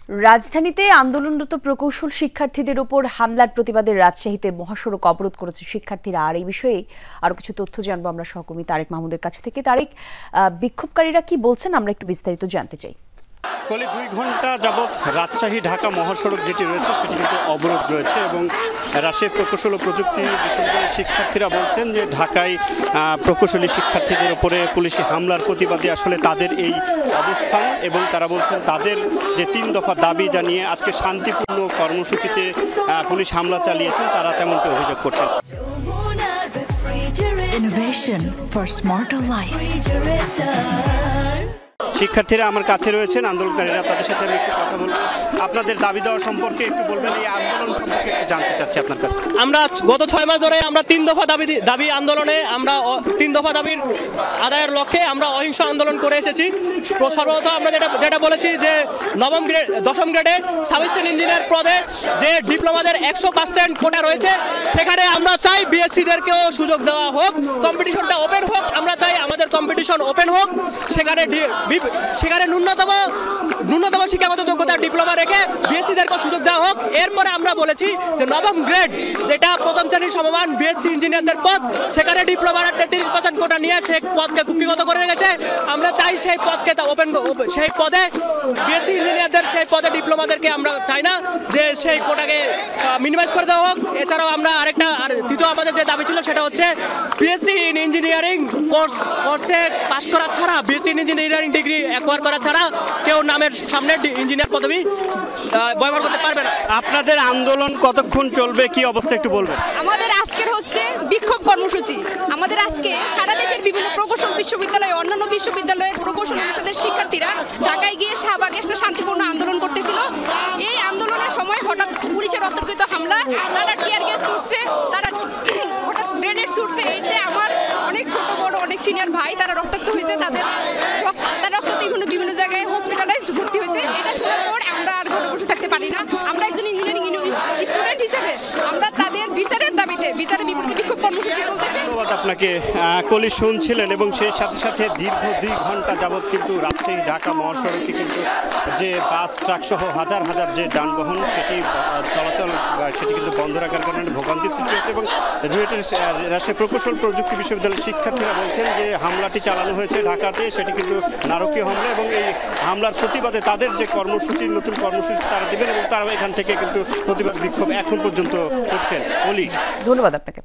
রাজধানীতে আন্দোলনরত প্রকৌশল শিক্ষার্থীদের উপর হামলার প্রতিবাদে রাজশাহীতে মহাসড়ক অবরোধ করেছে শিক্ষার্থীরা। আর এই বিষয়ে আরো কিছু তথ্য জানবো আমরা সহকর্মী তারেক মাহমুদের কাছ থেকে। তারেক, বিক্ষোভকারীরা কি বলছেন আমরা একটু বিস্তারিত জানতে চাই। কলি 2 ঘন্টা যাবৎ রাজশাহী ঢাকা মহাসড়ক যেটি রয়েছে সেটি কিন্তু অবরোধ রয়েছে এবং রাজশাহী প্রকৌশল ও প্রযুক্তি বিশ্ববিদ্যালয়ের শিক্ষার্থীরা বলছেন যে ঢাকায় প্রকৌশলী শিক্ষার্থীদের উপরে পুলিশি হামলার প্রতিবাদে আসলে তাদের এই অবস্থান এবং তারা বলছেন তাদের যে 3 দফা দাবি জানিয়ে আজকে শান্তিপূর্ণ কর্মসূচিতে পুলিশ হামলা চালিয়েছেন তারা তেমনটি অভিযোগ করছেন। Innovation for smarter life. শিক্ষার্থীরা আমার কাছে রয়েছেন, আন্দোলনকারীরা, তাদের সাথে আমি একটু কথা বলবো। আপনাদের দাবি দেওয়া সম্পর্কে একটু বলবেন, এই আন্দোলন সম্পর্কে একটু জানতে চাচ্ছি আপনার কাছে। আমরা গত 6 মাস ধরে আমরা 3 দফা দাবি আন্দোলনে আমরা 3 দফা দাবির আদায়ের লক্ষ্যে আমরা অহিংস আন্দোলন করে এসেছি। সর্বপ্রথম আমরা যেটা বলেছি যে 10ম গ্রেডে সাবস্টেশন ইঞ্জিনিয়ার পদে যে ডিপ্লোমাদের 100% কোটা রয়েছে সেখানে আমরা চাই বিএসসিদেরকেও সুযোগ দেওয়া হোক, কম্পিটিশনটা ওপেন হোক। আমরা চাই আমাদের কম্পিটিশন ওপেন হোক, সেখানে ন্যূনতম শিক্ষাগত যোগ্যতা ডিপ্লোমা রেখে বিএসসিদেরকে সুযোগ দেওয়া হোক। এরপরে আমরা বলেছি যে 9ম গ্রেড যেটা প্রথম শ্রেণীর সমমান বিএসসি ইঞ্জিনিয়ারদের পদ, সেখানে ডিপ্লোমার 33% কোটা নিয়ে সেই পদকে কুক্ষিগত করে রেখেছে। আমরা চাই সেই পদকে সেই পদে বিএসসি ইঞ্জিনিয়ারদের সেই পদে ডিপ্লোমাদেরকে আমরা চাই না যে সেই কোটাকে মিনিমাইজ করে দেওয়া হোক। এছাড়াও আমরা দ্বিতীয় আমাদের যে দাবি ছিল সেটা হচ্ছে বিএসসি ইন ইঞ্জিনিয়ারিং কোর্সে পাশ করা ছাড়া, BSc in engineering degree acquire করা ছাড়া কেউ নামের সামনে ইঞ্জিনিয়ার পদবি ব্যবহার করতে পারবে না। আপনাদের আন্দোলন কতক্ষণ চলবে, কি অবস্থা একটু বলবেন? আমাদের আজকের হচ্ছে বিক্ষোভ কর্মসূচি। আমাদের আজকে সারা দেশের বিভিন্ন প্রকৌশল বিশ্ববিদ্যালয়, অন্যান্য বিশ্ববিদ্যালয়ের প্রকৌশল অনুষদের শিক্ষার্থীরা ঢাকায় গিয়ে শাহবাগে একটা শান্তিপূর্ণ আন্দোলন করতেছিল। এই আন্দোলনের সময় হঠাৎ পুলিশের অতর্কিত হামলা, তারা টিয়ার গ্যাস ছুটছে, তারা হঠাৎ গ্রেনেড ছুটছে। এতে আমার অনেক ছোট বড় অনেক সিনিয়র ভাই তারা রক্তাক্ত হয়েছে, তাদের রক্ত বিভিন্ন জায়গায় হসপিটালাইজ ভর্তি হয়েছে। এটা শোনার পর আমরা আর ঘরে বসে থাকতে পারি না। আমরা একজন ইঞ্জিনিয়ারিং স্টুডেন্ট হিসেবে আমরা তাদের বিচারের দাবিতে বিচারের বিপরীতে বিক্ষোভ কর্মসূচি চলতেছে। ধন্যবাদ আপনাকে। কলি শুনছিলেন এবং সেই সাথে সাথে দীর্ঘ 2 ঘন্টা যাবৎ কিন্তু রাজশাহী ঢাকা মহাসড়কে কিন্তু যে বাস ট্রাক সহ হাজার হাজার যে যানবাহন সেটি চলাচল সেটি কিন্তু বন্ধ রাখার কারণে ভোগান্তির সৃষ্টি হচ্ছে এবং রাজশাহী প্রকৌশল প্রযুক্তি বিশ্ববিদ্যালয়ের শিক্ষার্থীরা বলছেন যে হামলাটি চালানো হয়েছে ঢাকাতে সেটি কিন্তু নারকীয় হামলা এবং এই হামলার প্রতিবাদে তাদের যে কর্মসূচি, নতুন কর্মসূচি তারা দেবেন এবং তারা এখান থেকে কিন্তু প্রতিবাদ বিক্ষোভ এখন পর্যন্ত করছেন। ধন্যবাদ আপনাকে।